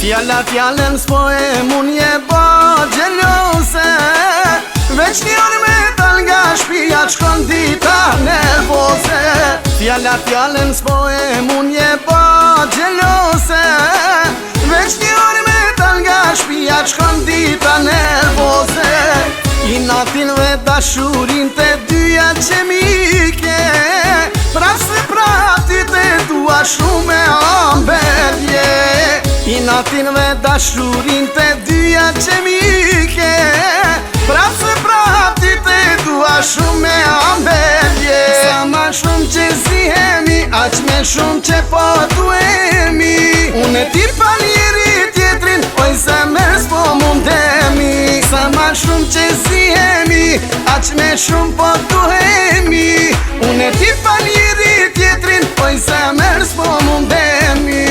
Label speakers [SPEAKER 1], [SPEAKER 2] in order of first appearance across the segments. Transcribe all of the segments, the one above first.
[SPEAKER 1] Fjallën s'po e mun je ba gjelose, veç një orë me dal nga shpia qkon dita nervose. Fjallën s'po e mun je ba gjelose, veç një orë me dal nga shpia qkon dita nervose. I natinve dashurin të dyja qemike, prap se prati të dua shumë e ambelje. I natinve dashurin të dyja qemike, prap se prati të dua shumë e ambelje. Sa ma shumë që zihemi, aq me shumë që po duemi. Unë e ti pa njëri tjetrin, oj zemër s'po mundemi. Sa ma shumë që zihemi, aq me shumë po duemi. Unë e ti pa njëri tjetrin, oj zemër s'po mundemi.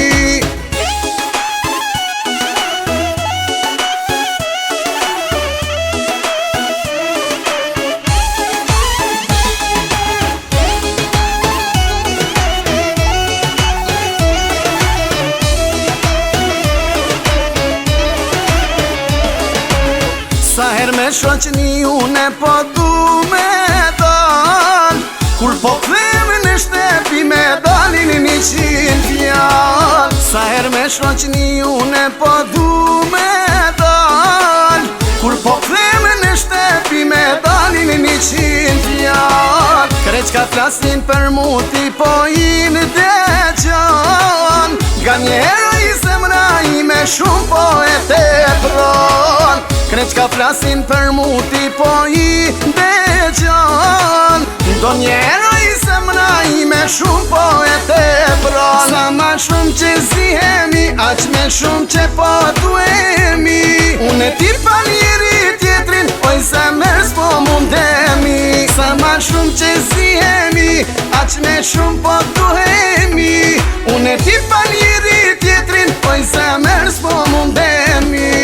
[SPEAKER 1] Sa her me shoqni une po du me dal, kur po kthejmë në shtepi me dalin 100 fjall. Sa her me shoqni une po du me dal, kur po kthejmë në shtepi me dalin 100 fjall. Kreqka flasin për muti po i në degjon, nga njero i zemra i me shumë po e tepron. Kreqka flasin për muti po i degjon, do njero i zemra i me shumë po e tepron. Sa ma shumë që zihemi, aq me shumë që po duemi. Unë e ti pa njëri tjetrin, oj zemër s'po mundemi. Sa ma shumë që zihemi, aq me shumë po duemi. Unë e ti pa njëri tjetrin, oj zemër s'po mundemi.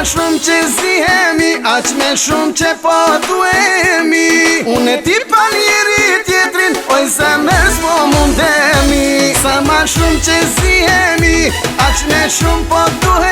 [SPEAKER 1] Shumë që zihemi, aq me shumë që po duemi. Unë e ti pa njëri tjetrin, oj zemër s'po mundemi. Sa ma shumë që zihemi, aq me shumë po duemi.